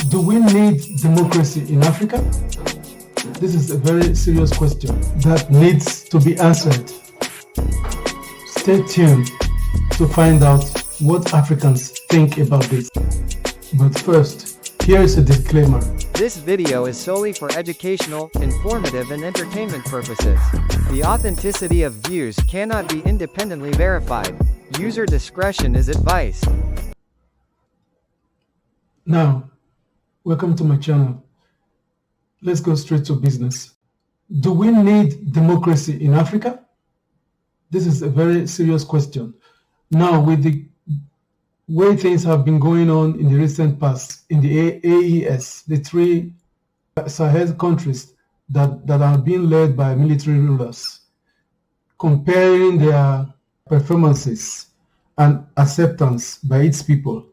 Do we need democracy in Africa? This is a very serious question that needs to be answered. Stay tuned to find out what Africans think about this. But first, here is a disclaimer. This video is solely for educational, informative and entertainment purposes. The authenticity of views cannot be independently verified. User discretion is advised. Now, welcome to my channel. Let's go straight to business. Do we need democracy in Africa? This is a very serious question. Now, with the way things have been going on in the recent past, in the AES, the three Sahel countries that are being led by military rulers, comparing their performances and acceptance by its people,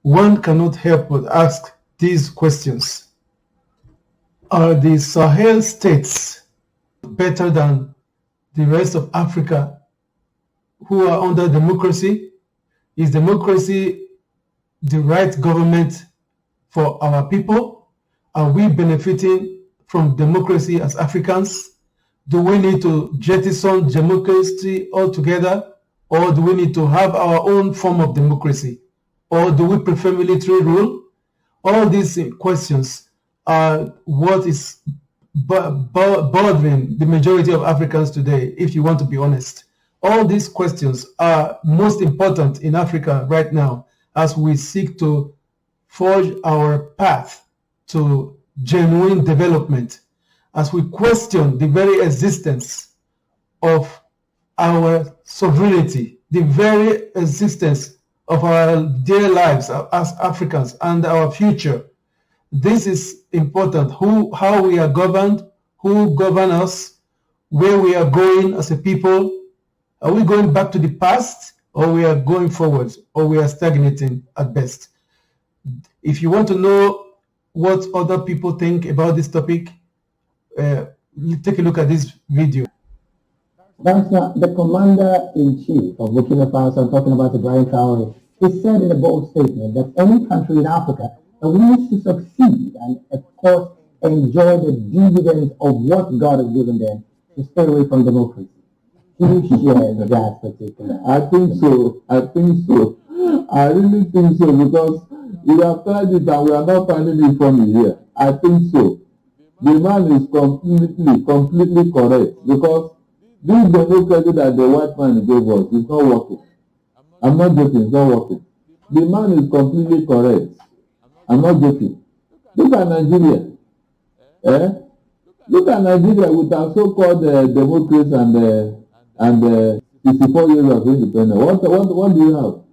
one cannot help but ask these questions. Are the Sahel states better than the rest of Africa who are under democracy? Is democracy the right government for our people? Are we benefiting from democracy as Africans? Do we need to jettison democracy altogether? Or do we need to have our own form of democracy? Or do we prefer military rule? All these questions are what is bothering the majority of Africans today, if you want to be honest. All these questions are most important in Africa right now as we seek to forge our path to genuine development, as we question the very existence of our sovereignty, the very existence of our dear lives as Africans and our future. This is important, how we are governed, who govern us, where we are going as a people. Are we going back to the past, or we are going forward, or we are stagnating at best? If you want to know what other people think about this topic, take a look at this video. That's the commander-in-chief of Burkina Faso, talking about the Brian Traore. He said in a bold statement that any country in Africa that wants to succeed and, of course, enjoy the dividends of what God has given them, to stay away from democracy. Do you share that particular? I think so. I really think so, because we have tried it and we are not finding it funny here. I think so. The man is completely correct, because this democracy that the white man gave us is not working. I'm not joking, it's not working. The man is completely correct. I'm not joking. Look at Nigeria. Look at Nigeria with our so-called democracy and 64 years of independence. What do you have?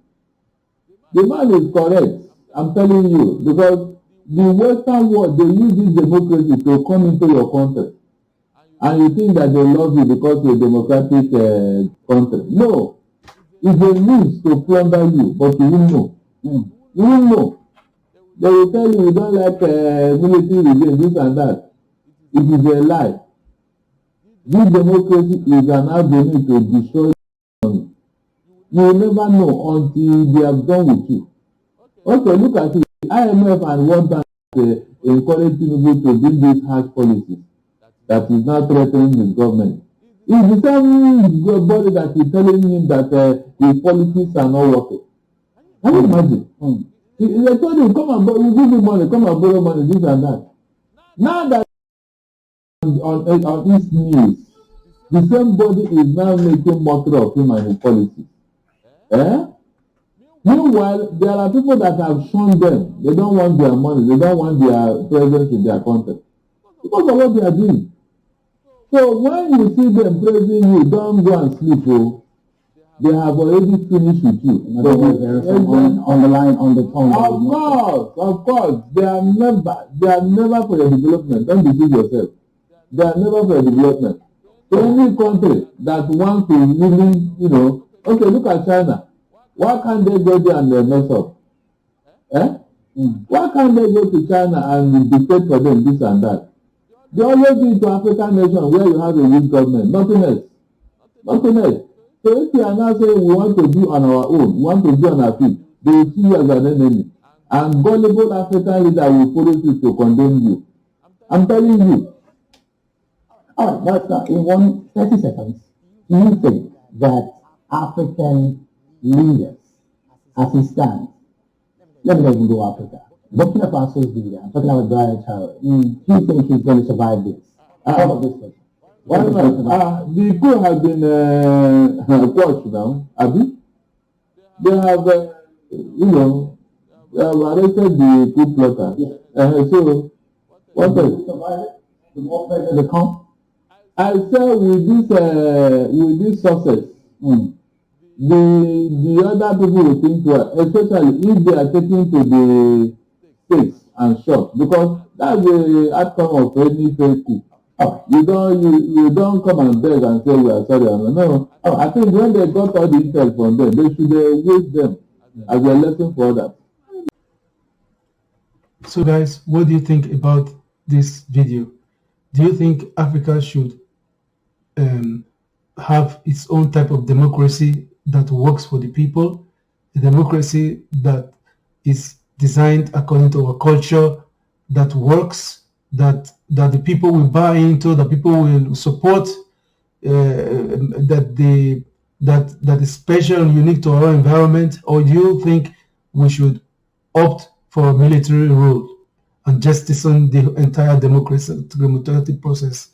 The man is correct. I'm telling you, because the Western world, they use this democracy to come into your country, and you think that they love you because you're a democratic country. No. It's a means to plunder you, but you won't know. You won't know. They will tell you we don't like military regime, this and that. It is a lie. This democracy is an avenue to destroy you. You will never know until they have done with you. Okay, look at it. IMF and World Bank encourage Tinubu to bring these harsh policies that is now threatening his government. It's the same body that is telling him that his policies are not working. Can you imagine? They told him, come and borrow, we give you money, come and borrow money, this and that. Now that on his news, the same body is now making mockery of him and his policies. Meanwhile, there are people that have shown them, they don't want their money, they don't want their presence in their country, because of what they are doing. So when you see them praising you, don't go and sleep. Oh. They have already finished with you. So there is someone on the line, on the phone. Of course. They are never for your development. Don't deceive yourself. They are never for your development. So any country that wants to really, okay, look at China. Why can't they go there and mess up? Why can't they go to China and dictate for them this and that? They always do it to African nations where you have a weak government. Nothing else. So if you are now saying we want to do on our own, we want to do on our feet, they will see you as an enemy. and gullible African leader will follow you to condemn you. I'm telling you. All right, but in 30 seconds, do you think that African leaders, as it stands, let me not even go Africa, Burkina Faso's leader, I'm talking about Brian Traore, do you think he's going to survive this? How about this question? Why not? The coup has been quashed now, Abi. They have, they have arrested the coup plotter. Yes. So, what else? Survive it? The more pressure they come? I say with this success, the other people will think well, especially if they are taken to the states and shot, because that's the outcome of any fake coup. You don't come and beg and say we are sorry. No. I think when they got all the intel from them, they should wait them as a lesson for others. So guys, what do you think about this video? Do you think Africa should have its own type of democracy that works for the people, a democracy that is designed according to our culture, that works, that the people will buy into, that people will support, that is special and unique to our environment? Or do you think we should opt for a military rule and jettison the entire democratic process?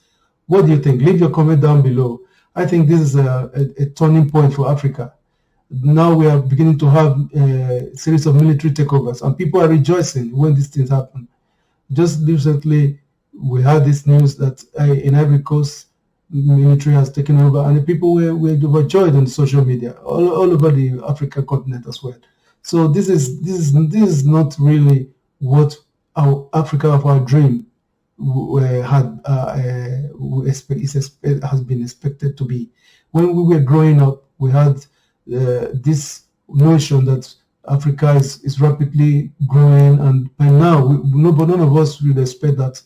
What do you think? Leave your comment down below. I think this is a turning point for Africa. Now we are beginning to have a series of military takeovers, and people are rejoicing when these things happen. Just recently, we had this news that in Ivory Coast, military has taken over, and the people were overjoyed on social media all over the African continent as well. So this is not really what our Africa of our dream has been expected to be. When we were growing up, we had this notion that Africa is rapidly growing, and by now none of us would expect that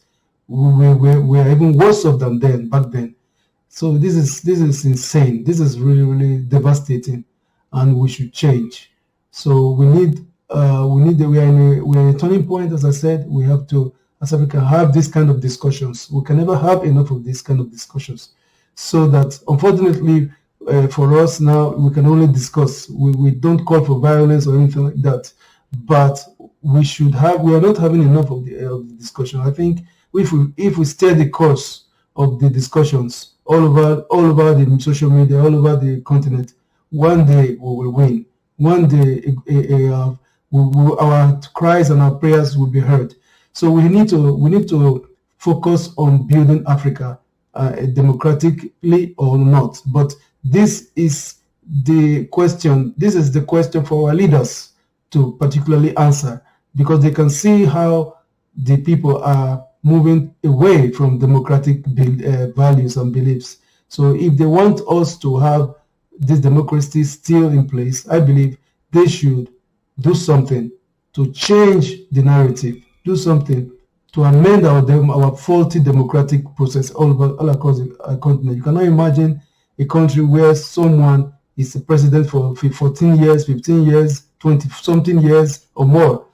we are even worse off than back then. So this is insane. This is really devastating, and we should change. So we are in a turning point. As I said, we have to, as Africa, have this kind of discussions. We can never have enough of this kind of discussions. So that, unfortunately, for us now, we can only discuss. We don't call for violence or anything like that. But we are not having enough of the discussion. I think if we stay the course of the discussions all over the social media, all over the continent, one day we will win. One day our cries and our prayers will be heard. So we need to focus on building Africa democratically or not. But this is the question. This is the question for our leaders to particularly answer, because they can see how the people are moving away from democratic values and beliefs. So if they want us to have this democracy still in place, I believe they should do something to change the narrative, do something to amend our faulty democratic process all across the continent. You cannot imagine a country where someone is the president for 14 years, 15 years, 20-something years or more,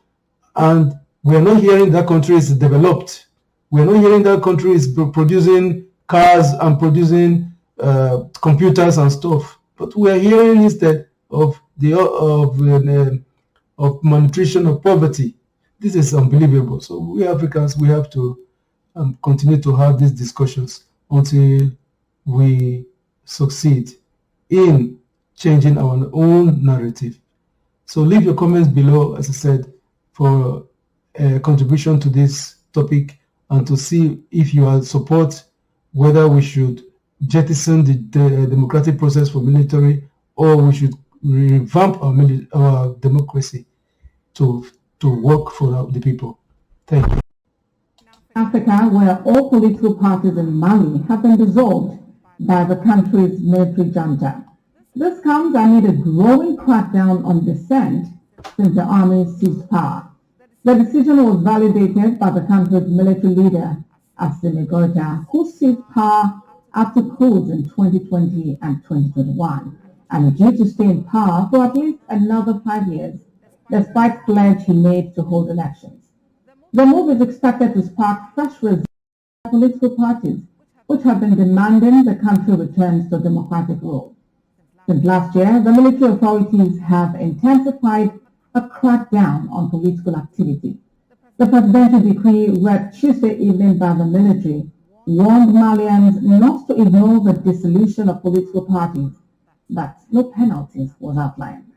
and we are not hearing that country is developed. We are not hearing that country is producing cars and producing computers and stuff. But we are hearing instead of malnutrition, of poverty. This is unbelievable. So we Africans, we have to continue to have these discussions until we succeed in changing our own narrative. So leave your comments below, as I said, for a contribution to this topic, and to see if you support whether we should jettison the democratic process for military, or we should revamp our democracy to work for the people. Thank you. Africa, where all political parties in Mali have been dissolved by the country's military junta. This comes amid a growing crackdown on dissent since the army seized power. The decision was validated by the country's military leader, Assimi Goïta, who seized power after coups in 2020 and 2021, and is due to stay in power for at least another 5 years. despite pledge he made to hold elections. The move is expected to spark fresh resistance by political parties, which have been demanding the country returns to democratic rule. Since last year, the military authorities have intensified a crackdown on political activity. The presidential decree read Tuesday evening by the military warned Malians not to ignore the dissolution of political parties, but no penalties was outlined.